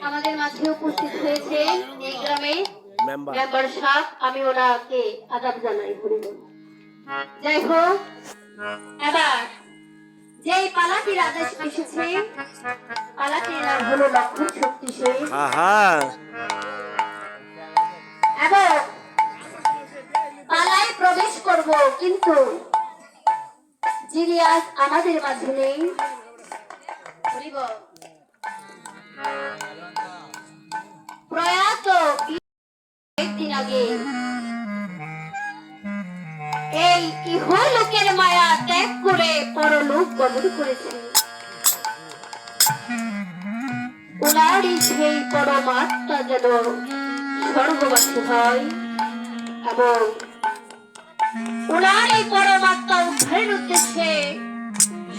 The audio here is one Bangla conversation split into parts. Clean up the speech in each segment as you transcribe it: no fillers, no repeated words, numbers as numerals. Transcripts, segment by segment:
আমাদের মাঝে উপস্থিত হয়েছে এই গ্রামে মেম্বার সাহেব, আমি ওনাকে আদাব জানাই। যাই হোক, এবার যেই পালাটির আদেশ এসেছে, পালাটির নাম হলো লক্ষণ শক্তিশালী। এবং পালায় প্রবেশ করব, কিন্তু যিনি আজ আমাদের মাঝে নেই, প্রয়াত একদিন আগে এই ইহলোকের মায়া ত্যাগ করে পরলোক গমন করেছে। ওনারই সেই পরমাত্মা যেন স্বর্গবাসী হয় এবং ওনার এই পরমাত্মা উদ্ধারের উদ্দেশ্যে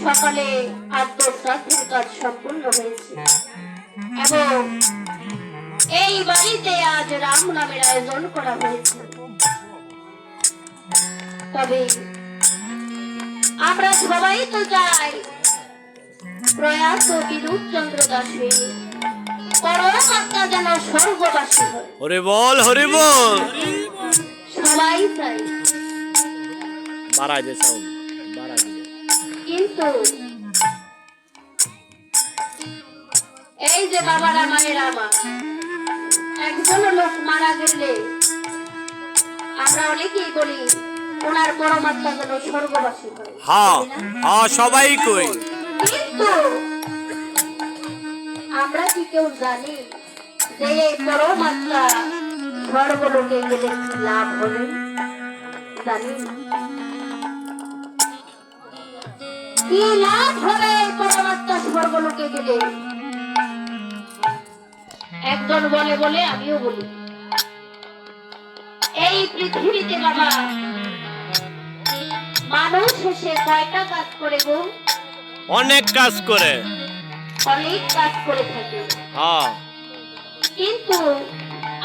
সকালে আত্মশ্রাদ্ধের কাজ সম্পূর্ণ হয়েছে এবং এই বাড়িতে আজ রাম নামের আয়োজন করা হয়েছে। তবে আমরা সবাই তো চাই প্রয়াত বিরূপ চন্দ্র দাসের পরমাত্মা যেন স্বর্গবাসী হয়। হরি বল, হরি বল। সবাই চাই, কিন্তু এই যে বাবারা মায়েরা আমার, একজন লোক মারা গেলে আমরা অনেকেই বলি ওনার পরমাত্মা যেন স্বর্গবাসী হয়। সবাই কই, কিন্তু আমরা কি কেউ জানি যে এই পরমাত্মা স্বর্গলোকে গেলে কি লাভ হবে? জানি কি লাভ হবে এই পরমাত্মা স্বর্গলোকে গেলে? একজন বলে বলে আমিও বলি, এই পৃথিবীতে বাবা মানুষ এসে কয়টা কাজ করে গো? অনেক কাজ করে, অনেক কাজ করে থাকে। কিন্তু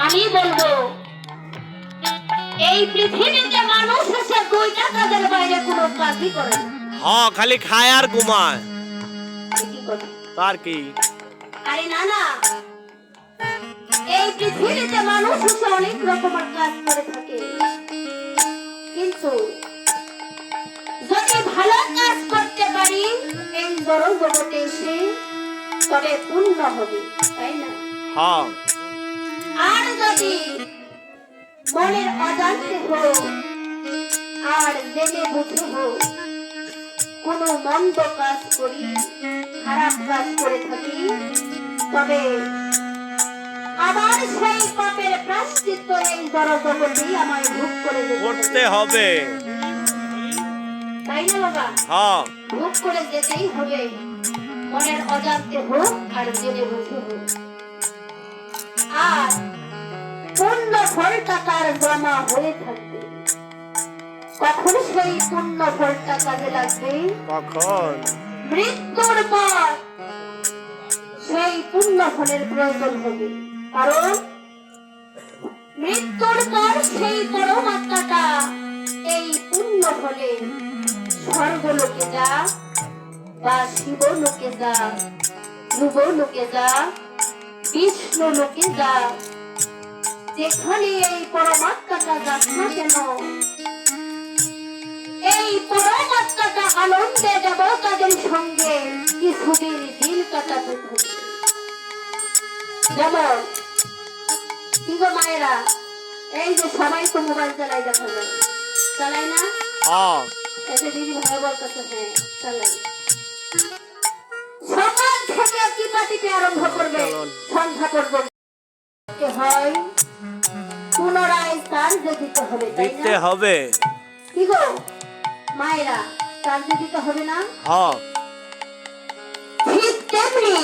আমি বলবো এই পৃথিবীতে মানুষ এসে দুইটা কাজের বাইরে কোনো কাজই করে না। খালি খায় আর ঘুমায়, তার কি? আরে না না, এই পৃথিবীতে মানুষ এসে অনেক রকমের কাজ করে থাকে, কিন্তু যদি ভালো কাজ করতে পারি এই বড় জগতে এসে, তবে পূর্ণ হবে, তাই না? আর যদি মনের অজান্তে হোক আর জেনে বুঝে হোক কোন মন্দ কাজ করি, খারাপ কাজ করে থাকি, তবে আবার সেই পাপের প্রায়শ্চিত্ত এই বড় জগতেই আমায় ভোগ করে করতে হবে, তাই না বাবা? ভোগ করে যেতেই হবে, মনের অজান্তে হোক আর জেনে বুঝে হোক। আর পূর্ণ ফলটা তার জমা হয়ে থাকবে। কখন সেই পূর্ণ ফলটা কাজে লাগবে? কখন? মৃত্যুর পর সেই পূর্ণ ফলের প্রয়োজন হবে, কারণ মৃত্যুর পর সেই পরমাত্মাটা এই পূর্ণ ফলে স্বর্গলোকে যা বা শিবলোকে যা, ধ্রুবলোকে যা, বিষ্ণু লোকে যা, যেখানে এই পরমাত্মাটা যাক না কেন, এই পরমাত্মাটা আনন্দে দেবতাদের সঙ্গে কিছুদিন দিন কাটাতে থাকে। যেমন কি গো মায়েরা, এই যে সবাই তো মোবাইল চালাই, দেখা যায়, চালাই না? এসে দিদি ভাই বলতেছে হ্যাঁ চালাই। সকাল থেকে টিপাটিপি আরম্ভ করবে সন্ধ্যা পর্যন্ত, হয় পুনরায় চার্জে দিতে হবে, দিতে হবে। কি গো মায়েরা, চার্জে দিতে হবে না? ঠিক তেমনি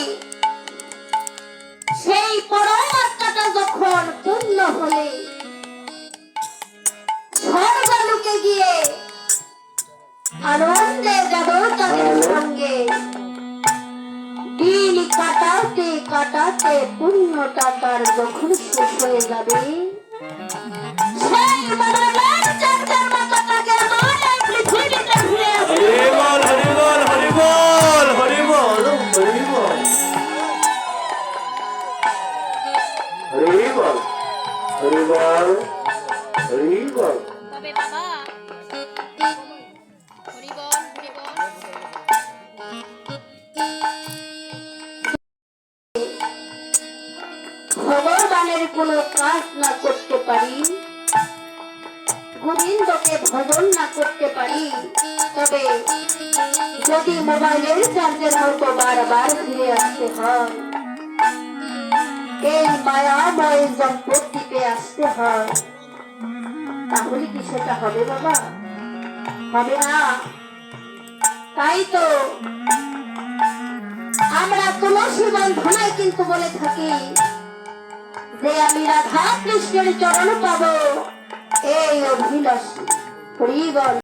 সেই পরমাত্মাটা যখন পূর্ণ হলে স্বর্গলোকে গিয়ে আনন্দে দেবতাদের সঙ্গে দিন কাটাতে কাটাতে পূর্ণটা তার যখন শেষ হয়ে যাবে, সেই মনোরঞ্জন চাচার মতো তাকে আমার এই পৃথিবীতে ফিরে আসবে। হরি বল, হরি বল, হরি বল, হরি বল। মোবাইলের কোনো কাজ না করতে পারি, গোবিন্দকে ভজন না করতে পারি, তবে যদি মোবাইলের চার্জের মতো বারবার ফিরে আসতে হয়, এই মায়াময় সম্পত্তিতে আসতে হয়, তাহলে কি সেটা হবে বাবা? হবে না। তাই তো আমরা তুলসী বন্ধনায় কিন্তু বলে থাকি যে আমি রাধা কৃষ্ণের চরণ পাবো, এই অভিলাষ হরি বল।